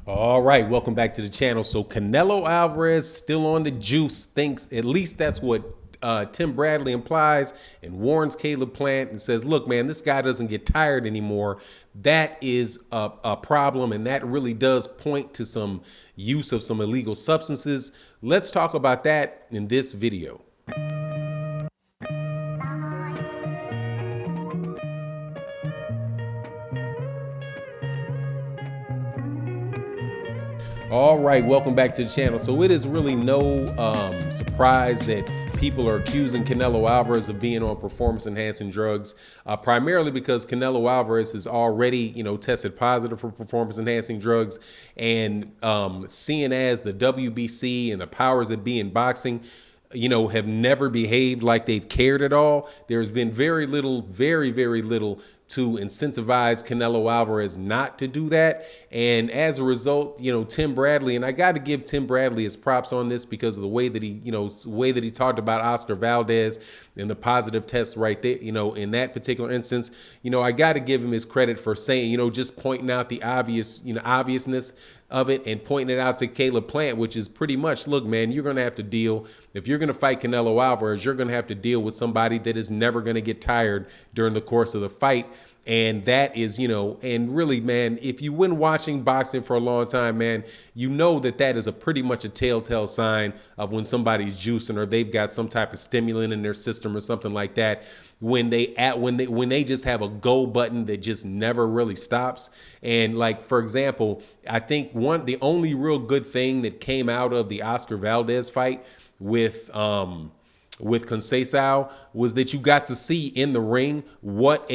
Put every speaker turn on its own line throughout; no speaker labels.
All right, welcome back to the channel. So Canelo Alvarez still on the juice, thinks, at least that's what Tim Bradley implies, and warns Caleb Plant and says, look, man, this guy doesn't get tired anymore. That is a problem, and that really does point to some use of some illegal substances. Let's talk about that in this video. All right, welcome back to the channel. So it is really no surprise that people are accusing Canelo Alvarez of being on performance-enhancing drugs, primarily because Canelo Alvarez has already, tested positive for performance-enhancing drugs, and seeing as the WBC and the powers that be in boxing, have never behaved like they've cared at all. There's been very little, very little to incentivize Canelo Alvarez not to do that. And as a result, Tim Bradley, and I got to give Tim Bradley his props on this because of the way that he talked about Oscar Valdez and the positive tests right there, in that particular instance, I got to give him his credit for saying, just pointing out the obviousness of it and pointing it out to Caleb Plant, which is pretty much, look, man, you're going to have to deal, if you're going to fight Canelo Alvarez, you're going to have to deal with somebody that is never going to get tired during the course of the fight. And that is, and really, man, if you've been watching boxing for a long time, man, that is a pretty much a telltale sign of when somebody's juicing or they've got some type of stimulant in their system or something like that. When they just have a go button that just never really stops. And like, for example, I think the only real good thing that came out of the Oscar Valdez fight with Conceição was that you got to see in the ring what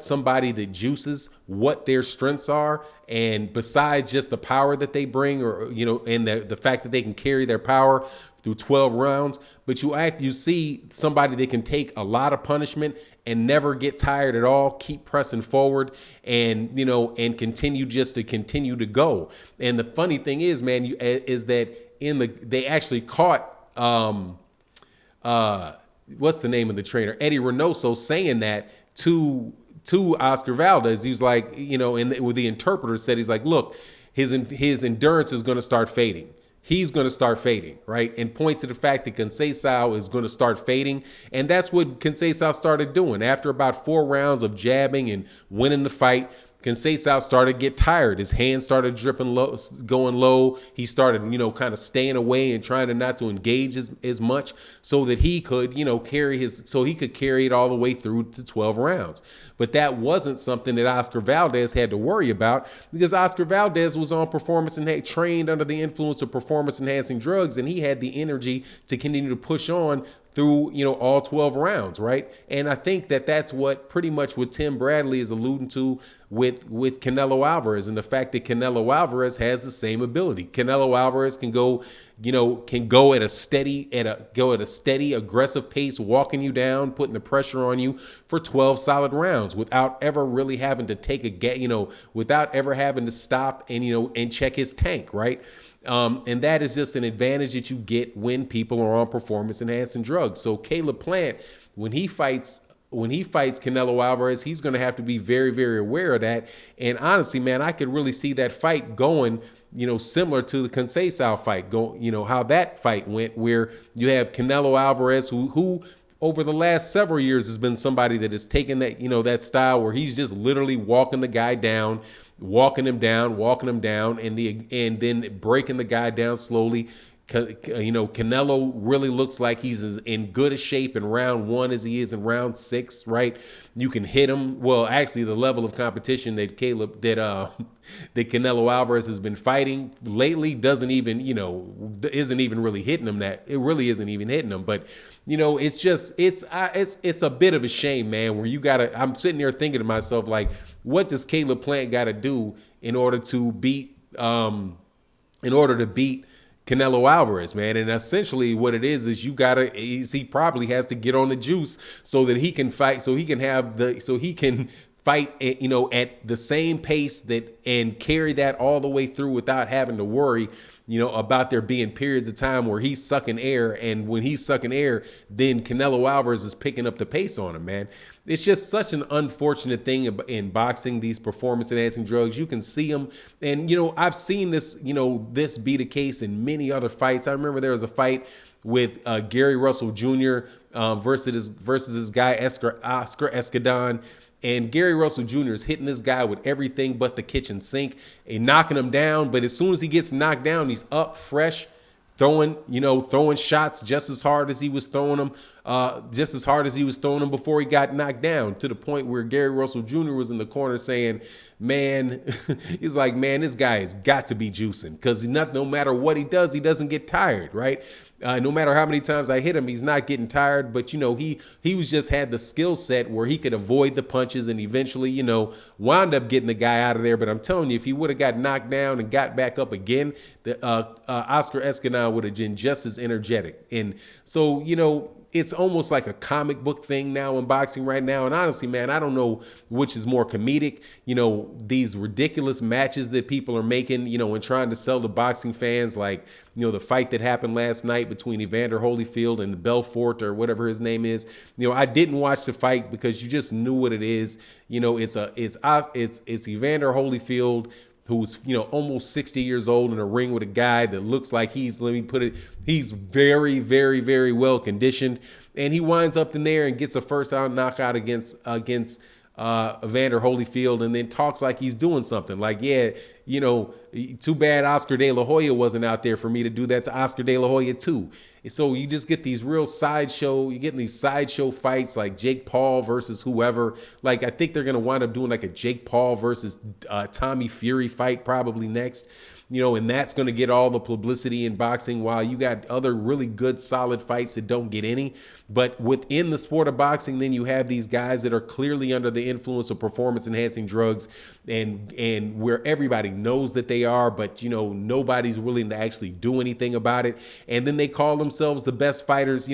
somebody that juices, what their strengths are, and besides just the power that they bring, or and the fact that they can carry their power through 12 rounds, but you see somebody that can take a lot of punishment and never get tired at all, keep pressing forward, and and continue to go. And the funny thing is, man, is that they actually caught what's the name of the trainer? Eddie Reynoso saying that to Oscar Valdez. He was like, and the interpreter said, he's like, look, his endurance is going to start fading. He's going to start fading, right? And points to the fact that Conceição is going to start fading. And that's what Conceição started doing. After about 4 rounds of jabbing and winning the fight, Conceição started to get tired. His hands started dripping low, going low. He started, kind of staying away and trying to not to engage as much so that he could, carry it all the way through to 12 rounds. But that wasn't something that Oscar Valdez had to worry about, because Oscar Valdez was on performance and trained under the influence of performance enhancing drugs, and he had the energy to continue to push on through, all 12 rounds, right? And I think that that's pretty much what Tim Bradley is alluding to with Canelo Alvarez, and the fact that Canelo Alvarez has the same ability. Canelo Alvarez can go at a steady, aggressive pace, walking you down, putting the pressure on you for 12 solid rounds without ever really having to without ever having to stop and check his tank, right? And that is just an advantage that you get when people are on performance enhancing drugs. So Caleb Plant, when he fights Canelo Alvarez, he's going to have to be very aware of that. And honestly, man, I could really see that fight going, similar to the Conceição fight, how that fight went, where you have Canelo Alvarez, who over the last several years has been somebody that has taken that, that style where he's just literally walking the guy down, walking him down, and then breaking the guy down slowly. Canelo really looks like he's as in good a shape in round 1 as he is in round 6, right? You can hit him. Well, actually, the level of competition that that Canelo Alvarez has been fighting lately isn't even really hitting him. That it really isn't even hitting him. But it's a bit of a shame, man. Where I'm sitting there thinking to myself, like, what does Caleb Plant got to do in order to beat Canelo Alvarez, man? And essentially what it is he probably has to get on the juice so that he can fight, so he can fight at the same pace and carry that all the way through without having to worry about there being periods of time where he's sucking air, and when he's sucking air, then Canelo Alvarez is picking up the pace on him, man. It's just such an unfortunate thing in boxing, these performance enhancing drugs. You can see them, and I've seen this this be the case in many other fights. I remember there was a fight with Gary Russell Jr. Versus this guy Oscar Escadon. And Gary Russell Jr. is hitting this guy with everything but the kitchen sink and knocking him down. But as soon as he gets knocked down, he's up fresh, throwing shots just as hard as he was throwing them, before he got knocked down, to the point where Gary Russell Jr. was in the corner saying, man, he's like, man, this guy has got to be juicing, because no matter what he does, he doesn't get tired, right? No matter how many times I hit him, he's not getting tired. But he was just had the skill set where he could avoid the punches and eventually wound up getting the guy out of there. But I'm telling you, if he would have got knocked down and got back up again, the Oscar Escanal would have been just as energetic. And so it's almost like a comic book thing now in boxing right now. And honestly, man, I don't know which is more comedic, these ridiculous matches that people are making, and trying to sell to boxing fans, like, the fight that happened last night between Evander Holyfield and Belfort, or whatever his name is. I didn't watch the fight because you just knew what it is. It's Evander Holyfield, who's almost 60 years old, in a ring with a guy that looks like he's very, very, very well conditioned, and he winds up in there and gets a first round knockout against Evander Holyfield, and then talks like he's doing something. Like, yeah, too bad Oscar De La Hoya wasn't out there for me to do that to Oscar De La Hoya too. So you just get these real sideshow fights, like Jake Paul versus whoever. Like, I think they're going to wind up doing like a Jake Paul versus Tommy Fury fight probably next. And that's going to get all the publicity in boxing, while you got other really good, solid fights that don't get any. But within the sport of boxing, then you have these guys that are clearly under the influence of performance-enhancing drugs, and where everybody knows that they are, but nobody's willing to actually do anything about it. And then they call themselves the best fighters.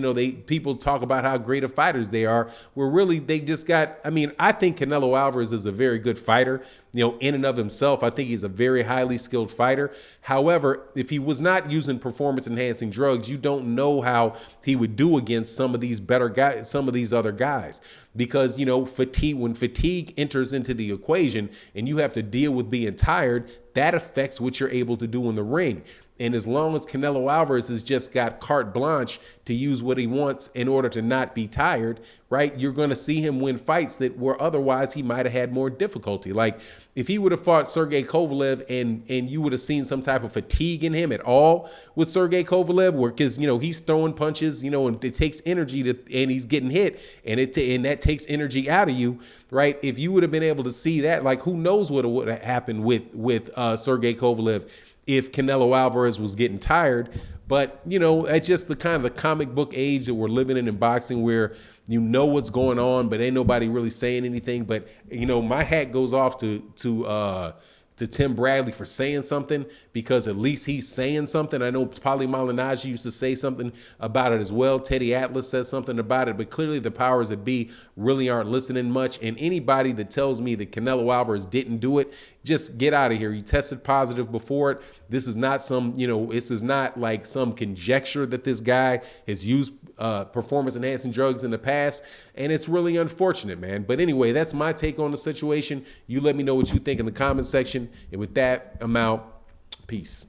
People talk about how great of fighters they are, where really they just got. I mean, I think Canelo Alvarez is a very good fighter. In and of himself, I think he's a very highly skilled fighter. However, if he was not using performance-enhancing drugs, you don't know how he would do against some of these better guys, some of these other guys. Because, when fatigue enters into the equation and you have to deal with being tired, that affects what you're able to do in the ring. And as long as Canelo Alvarez has just got carte blanche to use what he wants in order to not be tired, right, you're going to see him win fights that were otherwise he might have had more difficulty. Like, if he would have fought Sergey Kovalev and you would have seen some type of fatigue in him at all with Sergey Kovalev, where, because he's throwing punches, and it takes energy and he's getting hit, and that takes energy out of you, right? If you would have been able to see that, like, who knows what would have happened with Sergey Kovalev if Canelo Alvarez was getting tired. But, it's just the kind of the comic book age that we're living in boxing, where what's going on, but ain't nobody really saying anything. But, my hat goes off to Tim Bradley for saying something, because at least he's saying something. I know Paulie Malignaggi used to say something about it as well. Teddy Atlas says something about it, but clearly the powers that be really aren't listening much. And anybody that tells me that Canelo Alvarez didn't do it, just get out of here. He tested positive before it. This is not this is not like some conjecture that this guy has used performance enhancing drugs in the past. And it's really unfortunate, man. But anyway, that's my take on the situation. You let me know what you think in the comment section. And with that, I'm out. Peace.